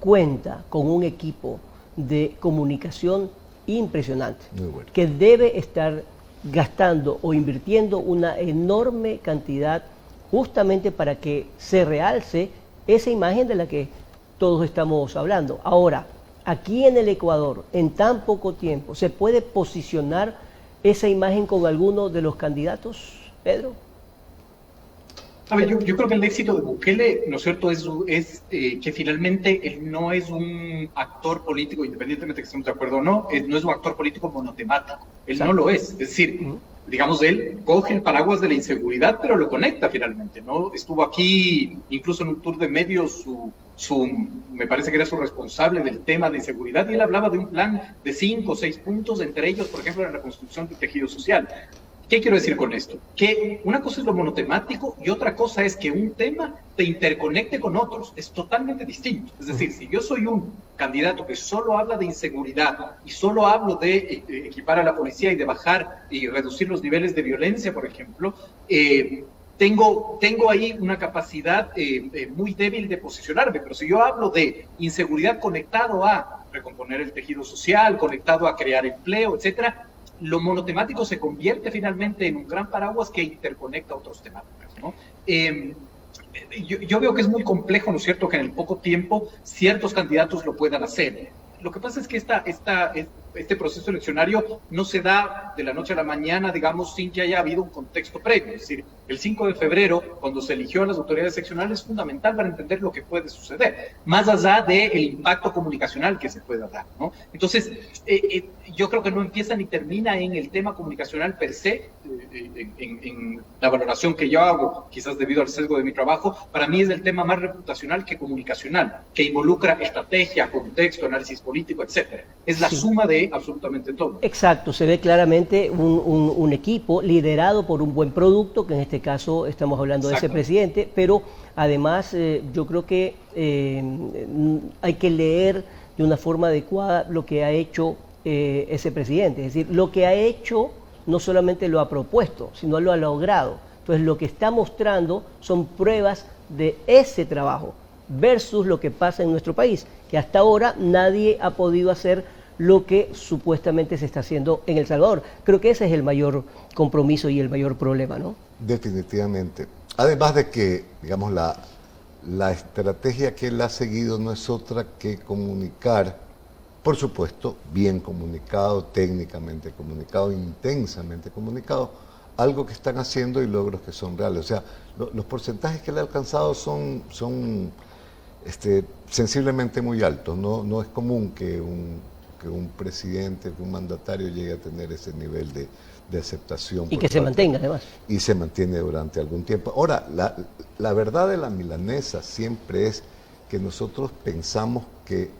S1: cuenta con un equipo de comunicación impresionante, que debe estar gastando o invirtiendo una enorme cantidad justamente para que se realce esa imagen de la que todos estamos hablando. Ahora, aquí en el Ecuador, en tan poco tiempo, ¿se puede posicionar esa imagen con alguno de los candidatos, Pedro?
S8: A ver, yo creo que el éxito de Bukele, ¿no es cierto?, es que finalmente él no es un actor político, independientemente de que estemos de acuerdo o no, no es un actor político monotemático. Él no lo es. Es decir, digamos, él coge el paraguas de la inseguridad, pero lo conecta finalmente, ¿no? Estuvo aquí, incluso en un tour de medios, me parece que era su responsable del tema de inseguridad, y él hablaba de un plan de 5 o 6 puntos, entre ellos, por ejemplo, la reconstrucción del tejido social. ¿Qué quiero decir con esto? Que una cosa es lo monotemático y otra cosa es que un tema te interconecte con otros. Es totalmente distinto. Es decir, si yo soy un candidato que solo habla de inseguridad y solo hablo de equipar a la policía y de bajar y reducir los niveles de violencia, por ejemplo, tengo ahí una capacidad muy débil de posicionarme. Pero si yo hablo de inseguridad conectado a recomponer el tejido social, conectado a crear empleo, etcétera, lo monotemático se convierte finalmente en un gran paraguas que interconecta otros temáticas, ¿no? Yo veo que es muy complejo, ¿no es cierto?, que en el poco tiempo ciertos candidatos lo puedan hacer. Lo que pasa es que este proceso eleccionario no se da de la noche a la mañana, digamos, sin que haya habido un contexto previo. Es decir, el 5 de febrero, cuando se eligió a las autoridades seccionales, es fundamental para entender lo que puede suceder, más allá del impacto comunicacional que se pueda dar, ¿no? Entonces, yo creo que no empieza ni termina en el tema comunicacional per se, en la valoración que yo hago, quizás debido al sesgo de mi trabajo. Para mí es el tema más reputacional que comunicacional, que involucra estrategia, contexto, análisis político, etcétera. Es la suma de absolutamente todo.
S1: Exacto, se ve claramente un equipo liderado por un buen producto, que en este caso estamos hablando de ese presidente, pero además yo creo que hay que leer de una forma adecuada lo que ha hecho ese presidente. Es decir, lo que ha hecho no solamente lo ha propuesto, sino lo ha logrado. Entonces lo que está mostrando son pruebas de ese trabajo versus lo que pasa en nuestro país, que hasta ahora nadie ha podido hacer lo que supuestamente se está haciendo en El Salvador. Creo que ese es el mayor compromiso y el mayor problema, ¿no?
S7: Definitivamente. Además de que, digamos, la estrategia que él ha seguido no es otra que comunicar, por supuesto, bien comunicado, técnicamente comunicado, intensamente comunicado, algo que están haciendo y logros que son reales. O sea, los porcentajes que él ha alcanzado son sensiblemente muy altos. No es común que un presidente, que un mandatario llegue a tener ese nivel de aceptación.
S1: Y que se mantenga, además.
S7: Y se mantiene durante algún tiempo. Ahora, la verdad de la milanesa siempre es que nosotros pensamos que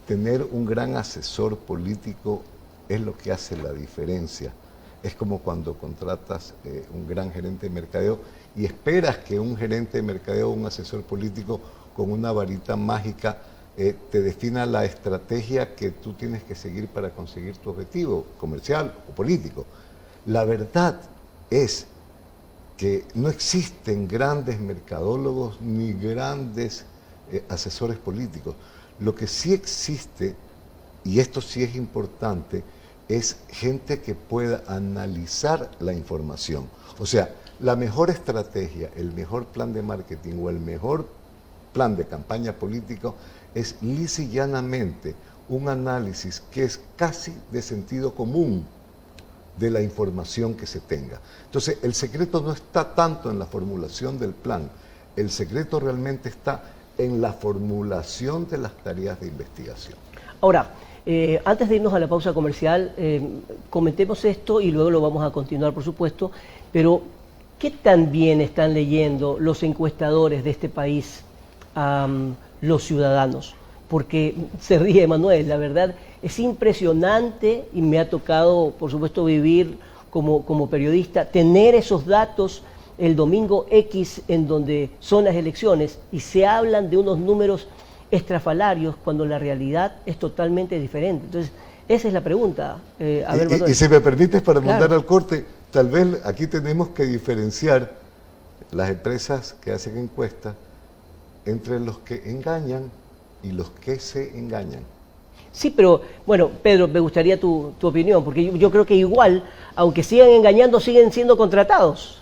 S7: tener un gran asesor político es lo que hace la diferencia. Es como cuando contratas un gran gerente de mercadeo y esperas que un gerente de mercadeo o un asesor político con una varita mágica te defina la estrategia que tú tienes que seguir para conseguir tu objetivo comercial o político. La verdad es que no existen grandes mercadólogos ni grandes asesores políticos. Lo que sí existe, y esto sí es importante, es gente que pueda analizar la información. O sea, la mejor estrategia, el mejor plan de marketing o el mejor plan de campaña político es lisa y llanamente un análisis que es casi de sentido común de la información que se tenga. Entonces, el secreto no está tanto en la formulación del plan, el secreto realmente está en la formulación de las tareas de investigación.
S1: Ahora, antes de irnos a la pausa comercial, comentemos esto y luego lo vamos a continuar, por supuesto, pero ¿qué tan bien están leyendo los encuestadores de este país a los ciudadanos? Porque se ríe Manuel, la verdad es impresionante y me ha tocado, por supuesto, vivir como periodista, tener esos datos el domingo X en donde son las elecciones y se hablan de unos números estrafalarios cuando la realidad es totalmente diferente. Entonces, esa es la pregunta.
S7: Y si me permites, para mandar al corte, tal vez aquí tenemos que diferenciar las empresas que hacen encuestas entre los que engañan y los que se engañan.
S1: Sí, pero bueno, Pedro, me gustaría tu opinión, porque yo creo que igual, aunque sigan engañando, siguen siendo contratados.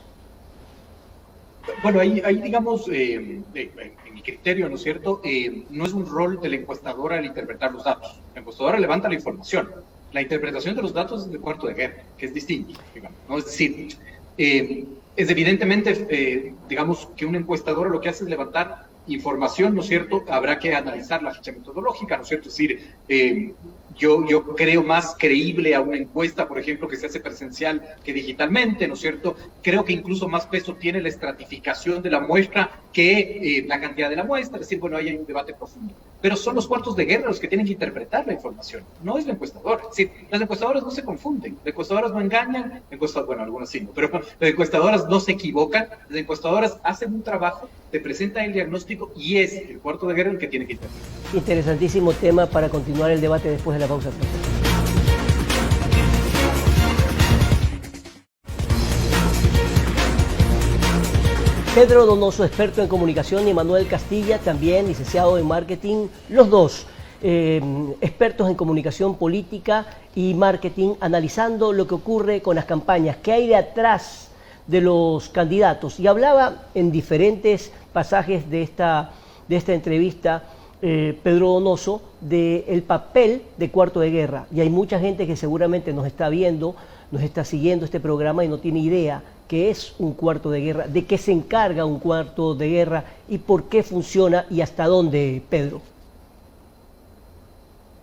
S8: Bueno, ahí digamos, en mi criterio, ¿no es cierto?, no es un rol de la encuestadora el interpretar los datos. La encuestadora levanta la información. La interpretación de los datos es del cuarto de guerra, que es distinto, digamos, ¿no? Es decir, es evidentemente, digamos, que un encuestador lo que hace es levantar información, ¿no es cierto? Habrá que analizar la ficha metodológica, ¿no es cierto? Es decir, yo creo más creíble a una encuesta, por ejemplo, que se hace presencial que digitalmente, ¿no es cierto? Creo que incluso más peso tiene la estratificación de la muestra que la cantidad de la muestra, es decir, bueno, ahí hay un debate profundo. Pero son los cuartos de guerra los que tienen que interpretar la información, no es la encuestadora. Es decir, las encuestadoras no se confunden, las encuestadoras no engañan, bueno, algunas sí, pero las encuestadoras no se equivocan, las encuestadoras hacen un trabajo, te presentan el diagnóstico y es el cuarto de guerra el que tiene que interpretar.
S1: Interesantísimo tema para continuar el debate después de la pausa. Pedro Donoso, experto en comunicación, y Manuel Castilla, también licenciado en marketing, los dos expertos en comunicación política y marketing, analizando lo que ocurre con las campañas, qué hay detrás de los candidatos. Y hablaba en diferentes pasajes de esta entrevista Pedro Donoso del papel de cuarto de guerra. Y hay mucha gente que seguramente nos está viendo, nos está siguiendo este programa y no tiene idea qué es un cuarto de guerra, de qué se encarga un cuarto de guerra y por qué funciona y hasta dónde, Pedro.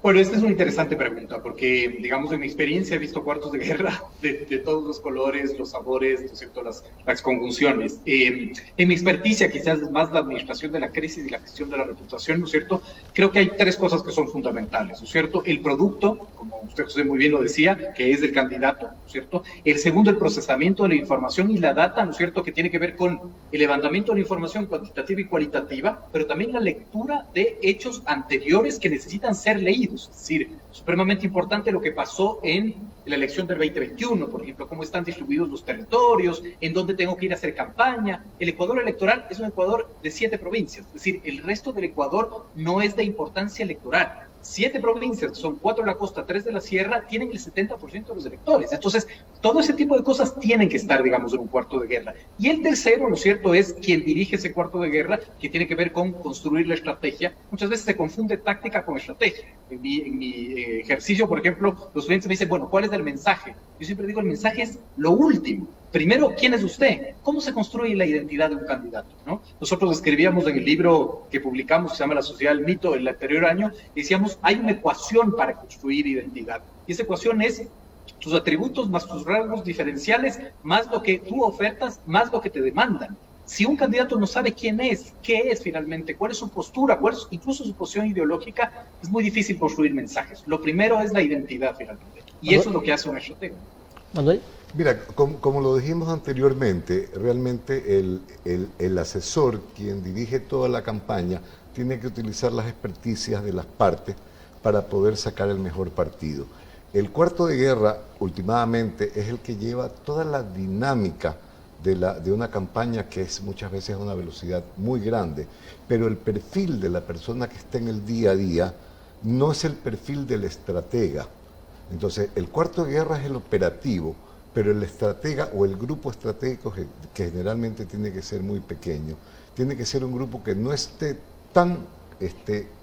S8: Bueno, esta es una interesante pregunta, porque, digamos, en mi experiencia he visto cuartos de guerra de todos los colores, los sabores, ¿no es cierto?, las conjunciones. En mi experticia, quizás es más la administración de la crisis y la gestión de la reputación, ¿no es cierto?, creo que hay tres cosas que son fundamentales, ¿no es cierto? El producto, como usted, José, muy bien lo decía, que es del candidato, ¿no es cierto? El segundo, el procesamiento de la información y la data, ¿no es cierto?, que tiene que ver con el levantamiento de la información cuantitativa y cualitativa, pero también la lectura de hechos anteriores que necesitan ser leídos. Es decir, supremamente importante lo que pasó en la elección del 2021, por ejemplo, cómo están distribuidos los territorios, en dónde tengo que ir a hacer campaña. El Ecuador electoral es un Ecuador de 7 provincias, es decir, el resto del Ecuador no es de importancia electoral. 7 provincias, son 4 de la costa, 3 de la sierra, tienen el 70% de los electores. Entonces, todo ese tipo de cosas tienen que estar, digamos, en un cuarto de guerra. Y el tercero, ¿no es cierto?, es quien dirige ese cuarto de guerra, que tiene que ver con construir la estrategia. Muchas veces se confunde táctica con estrategia. En mi ejercicio, por ejemplo, los clientes me dicen, bueno, ¿cuál es el mensaje? Yo siempre digo, el mensaje es lo último. Primero, ¿quién es usted? ¿Cómo se construye la identidad de un candidato? ¿No? Nosotros escribíamos en el libro que publicamos, que se llama La Sociedad del Mito, el anterior año, y decíamos, hay una ecuación para construir identidad. Y esa ecuación es tus atributos más tus rasgos diferenciales, más lo que tú ofertas, más lo que te demandan. Si un candidato no sabe quién es, qué es finalmente, cuál es su postura, cuál es incluso su posición ideológica, es muy difícil construir mensajes. Lo primero es la identidad finalmente. Y eso es lo que hace un estratega.
S1: Manuel.
S7: Mira, como lo dijimos anteriormente, realmente el asesor, quien dirige toda la campaña, tiene que utilizar las experticias de las partes para poder sacar el mejor partido. El cuarto de guerra, últimamente, es el que lleva toda la dinámica de una campaña que es muchas veces a una velocidad muy grande, pero el perfil de la persona que está en el día a día no es el perfil del estratega. Entonces, el cuarto de guerra es el operativo, pero el estratega o el grupo estratégico, que generalmente tiene que ser muy pequeño, tiene que ser un grupo que no esté tan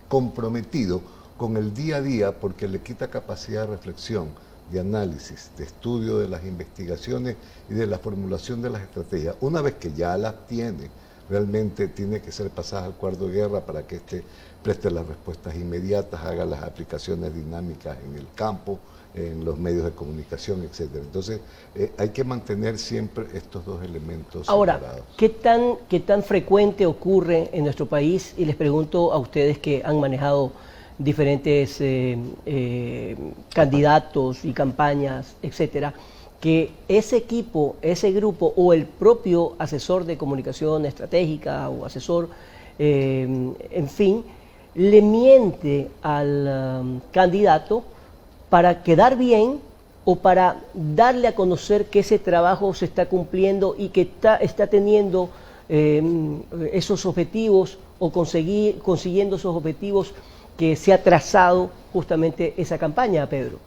S7: comprometido con el día a día, porque le quita capacidad de reflexión, de análisis, de estudio de las investigaciones y de la formulación de las estrategias. Una vez que ya las tiene, realmente tiene que ser pasada al cuarto de guerra para que preste las respuestas inmediatas, haga las aplicaciones dinámicas en el campo, en los medios de comunicación, etcétera. Entonces, hay que mantener siempre estos dos elementos separados.
S1: Ahora, ¿qué tan frecuente ocurre en nuestro país? Y les pregunto a ustedes que han manejado diferentes candidatos y campañas, etcétera, que ese equipo, ese grupo o el propio asesor de comunicación estratégica o asesor, en fin, le miente al candidato para quedar bien o para darle a conocer que ese trabajo se está cumpliendo y que está teniendo esos objetivos o consiguiendo esos objetivos que se ha trazado justamente esa campaña, Pedro?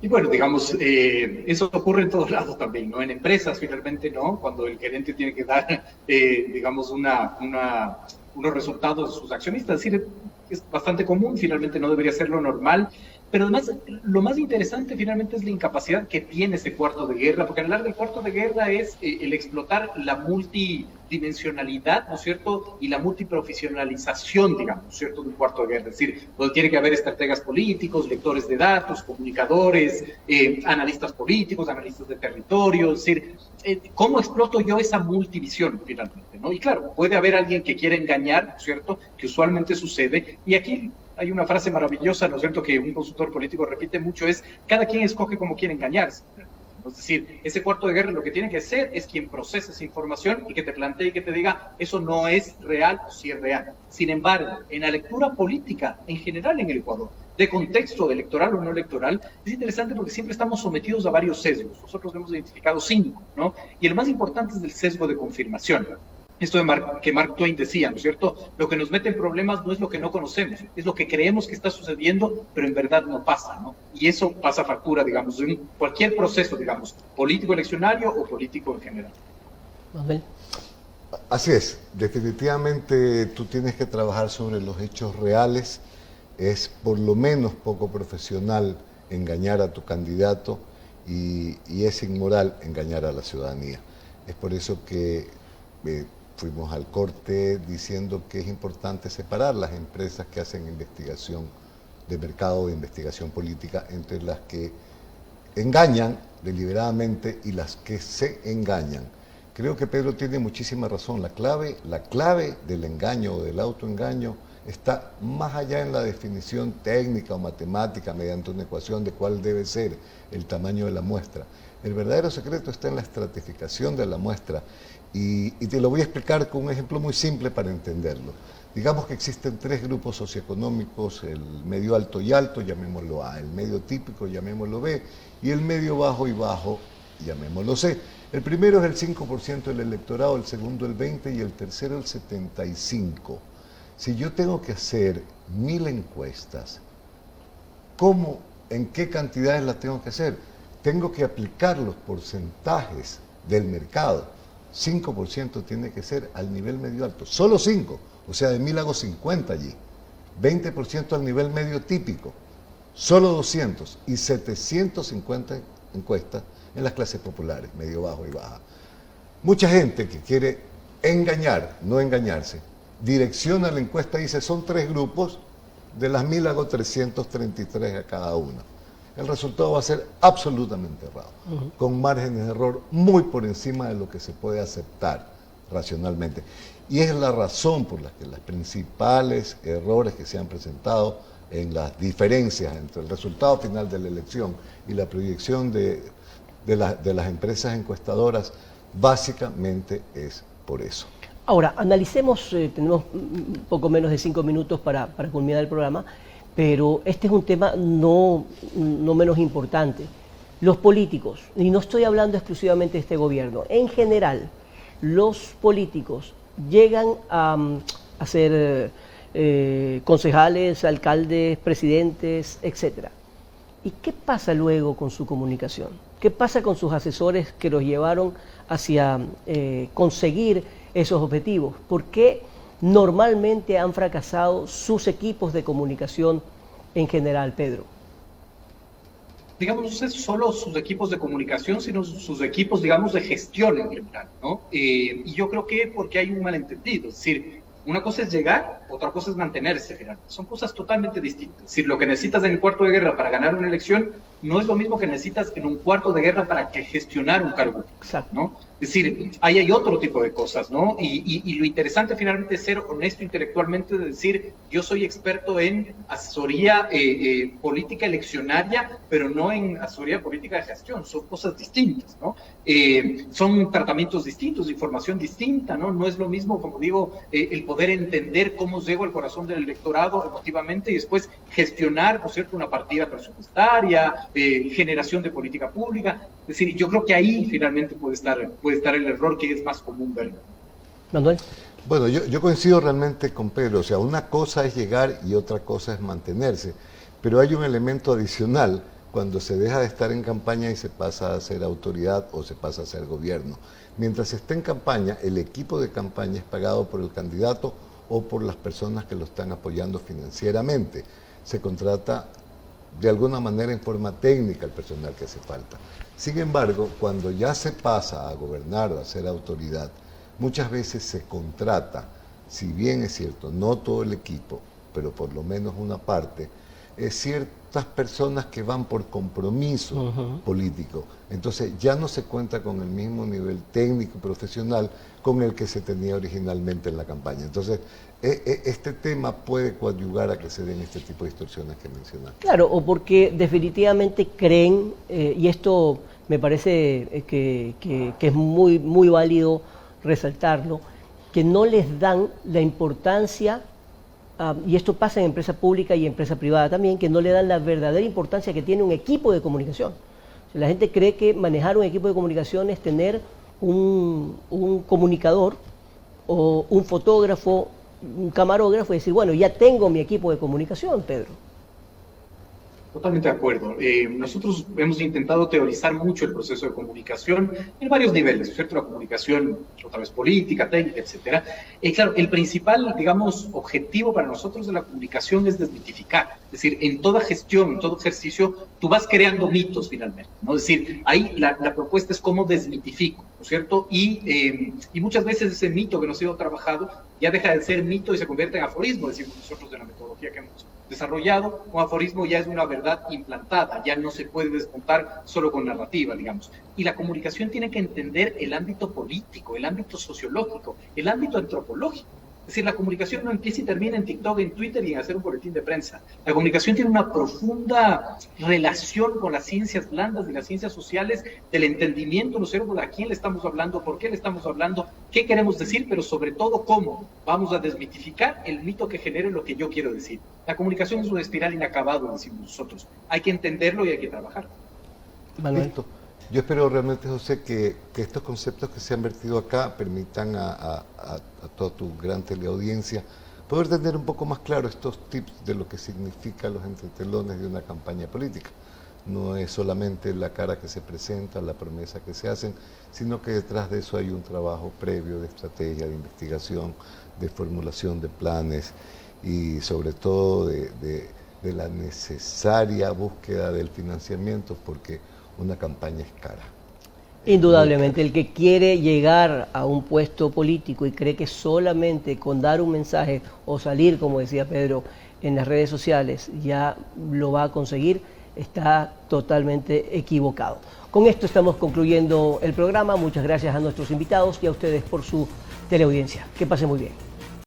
S8: Y bueno, digamos, eso ocurre en todos lados también, ¿no? En empresas finalmente, ¿no? Cuando el gerente tiene que dar, digamos, unos resultados a sus accionistas, es decir, es bastante común, finalmente no debería ser lo normal, pero además lo más interesante finalmente es la incapacidad que tiene ese cuarto de guerra, porque hablar del cuarto de guerra es el explotar la multidimensionalidad, ¿no es cierto?, y la multiprofesionalización, digamos, ¿no es cierto?, de un cuarto de guerra, es decir, donde tiene que haber estrategas políticos, lectores de datos, comunicadores, analistas políticos, analistas de territorio, es decir, ¿cómo exploto yo esa multivisión finalmente, ¿no? Y claro, puede haber alguien que quiera engañar, ¿no es cierto?, que usualmente sucede, y aquí hay una frase maravillosa, ¿no es cierto?, que un consultor político repite mucho, es cada quien escoge cómo quiere engañarse. Es decir, ese cuarto de guerra lo que tiene que ser es quien procesa esa información y que te plantee y que te diga, eso no es real o sí es real. Sin embargo, en la lectura política, en general en el Ecuador, de contexto electoral o no electoral, es interesante porque siempre estamos sometidos a varios sesgos. Nosotros hemos identificado 5, ¿no? Y el más importante es el sesgo de confirmación. Esto que Mark Twain decía, ¿no es cierto? Lo que nos mete en problemas no es lo que no conocemos, es lo que creemos que está sucediendo, pero en verdad no pasa, ¿no? Y eso pasa factura, digamos, en cualquier proceso, digamos, político eleccionario o político en general.
S1: Manuel.
S7: Así es, definitivamente tú tienes que trabajar sobre los hechos reales, es por lo menos poco profesional engañar a tu candidato y es inmoral engañar a la ciudadanía. Es por eso que fuimos al corte diciendo que es importante separar las empresas que hacen investigación de mercado o investigación política entre las que engañan deliberadamente y las que se engañan. Creo que Pedro tiene muchísima razón. La clave del engaño o del autoengaño está más allá en la definición técnica o matemática mediante una ecuación de cuál debe ser el tamaño de la muestra. El verdadero secreto está en la estratificación de la muestra y te lo voy a explicar con un ejemplo muy simple para entenderlo. Digamos que existen 3 grupos socioeconómicos, el medio alto y alto, llamémoslo A, el medio típico, llamémoslo B, y el medio bajo y bajo, llamémoslo C. El primero es el 5% del electorado, el segundo el 20% y el tercero el 75%. Si yo tengo que hacer 1000 encuestas, ¿cómo, en qué cantidades las tengo que hacer? Tengo que aplicar los porcentajes del mercado. 5% tiene que ser al nivel medio alto, solo 5, o sea, de 1000 hago 50 allí. 20% al nivel medio típico, solo 200 y 750 encuestas en las clases populares, medio bajo y baja. Mucha gente que quiere engañar, no engañarse, direcciona la encuesta y dice, son 3 grupos, de las 1000 hago 333 a cada uno. El resultado va a ser absolutamente errado, con márgenes de error muy por encima de lo que se puede aceptar racionalmente. Y es la razón por la que los principales errores que se han presentado en las diferencias entre el resultado final de la elección y la proyección de las empresas encuestadoras, básicamente es por eso.
S1: Ahora, analicemos, tenemos un poco menos de 5 minutos para culminar el programa, pero este es un tema no menos importante. Los políticos, y no estoy hablando exclusivamente de este gobierno, en general, los políticos llegan a ser concejales, alcaldes, presidentes, etc. ¿Y qué pasa luego con su comunicación? ¿Qué pasa con sus asesores que los llevaron hacia conseguir esos objetivos? ¿Por qué normalmente han fracasado sus equipos de comunicación en general, Pedro?
S8: Digamos, no es solo sus equipos de comunicación, sino sus equipos, digamos, de gestión en general, ¿no? Y yo creo que porque hay un malentendido, es decir, una cosa es llegar, otra cosa es mantenerse, Gerardo. Son cosas totalmente distintas. Es decir, lo que necesitas en el cuarto de guerra para ganar una elección no es lo mismo que necesitas en un cuarto de guerra para gestionar un cargo, ¿no? Es decir, ahí hay otro tipo de cosas, ¿no? Y lo interesante finalmente es ser honesto intelectualmente, de decir, yo soy experto en asesoría política eleccionaria, pero no en asesoría política de gestión. Son cosas distintas, ¿no? Son tratamientos distintos, información distinta, ¿no? No es lo mismo, como digo, el poder entender cómo llego al corazón del electorado emotivamente y después gestionar, por cierto, una partida presupuestaria, generación de política pública. Es decir, yo creo que ahí finalmente puede estar el error que es más común verlo.
S1: Manuel.
S7: Bueno, yo coincido realmente con Pedro, o sea, una cosa es llegar y otra cosa es mantenerse, pero hay un elemento adicional cuando se deja de estar en campaña y se pasa a ser autoridad o se pasa a ser gobierno. Mientras esté en campaña, el equipo de campaña es pagado por el candidato o por las personas que lo están apoyando financieramente. Se contrata de alguna manera en forma técnica el personal que hace falta. Sin embargo, cuando ya se pasa a gobernar o a ser autoridad, muchas veces se contrata, si bien es cierto, no todo el equipo, pero por lo menos una parte, ciertas personas que van por compromiso político. Entonces ya no se cuenta con el mismo nivel técnico y profesional con el que se tenía originalmente en la campaña. Entonces este tema puede coadyuvar a que se den este tipo de distorsiones que mencionaste.
S1: Claro, o porque definitivamente creen, y esto me parece que es muy, muy válido resaltarlo, que no les dan la importancia, y esto pasa en empresa pública y empresa privada también, que no le dan la verdadera importancia que tiene un equipo de comunicación. O sea, la gente cree que manejar un equipo de comunicación es tener un comunicador o un fotógrafo, un camarógrafo, y decir, bueno, ya tengo mi equipo de comunicación, Pedro.
S8: Totalmente de acuerdo. Nosotros hemos intentado teorizar mucho el proceso de comunicación en varios niveles, ¿cierto? La comunicación, otra vez política, técnica, etcétera. Claro, el principal, digamos, objetivo para nosotros de la comunicación es desmitificar. Es decir, en toda gestión, en todo ejercicio, tú vas creando mitos finalmente, ¿no? Es decir, ahí la propuesta es cómo desmitifico, ¿no es cierto? Y muchas veces ese mito que nos ha sido trabajado ya deja de ser mito y se convierte en aforismo, decimos nosotros de la metodología que hemos desarrollado. Un aforismo ya es una verdad implantada, ya no se puede desmontar solo con narrativa, digamos. Y la comunicación tiene que entender el ámbito político, el ámbito sociológico, el ámbito antropológico. Es decir, la comunicación no empieza y termina en TikTok, en Twitter y en hacer un boletín de prensa. La comunicación tiene una profunda relación con las ciencias blandas y las ciencias sociales, del entendimiento, ¿no sé, a quién le estamos hablando, por qué le estamos hablando, qué queremos decir, pero sobre todo cómo vamos a desmitificar el mito que genere lo que yo quiero decir. La comunicación es una espiral inacabada, decimos nosotros. Hay que entenderlo y hay que trabajar.
S1: Manuel.
S7: Yo espero realmente, José, que estos conceptos que se han vertido acá permitan a toda tu gran teleaudiencia poder tener un poco más claro estos tips de lo que significan los entretelones de una campaña política. No es solamente la cara que se presenta, la promesa que se hacen, sino que detrás de eso hay un trabajo previo de estrategia, de investigación, de formulación de planes y sobre todo de la necesaria búsqueda del financiamiento, porque una campaña es cara.
S1: Indudablemente, el que quiere llegar a un puesto político y cree que solamente con dar un mensaje o salir, como decía Pedro, en las redes sociales ya lo va a conseguir, está totalmente equivocado. Con esto estamos concluyendo el programa. Muchas gracias a nuestros invitados y a ustedes por su teleaudiencia. Que pase muy bien.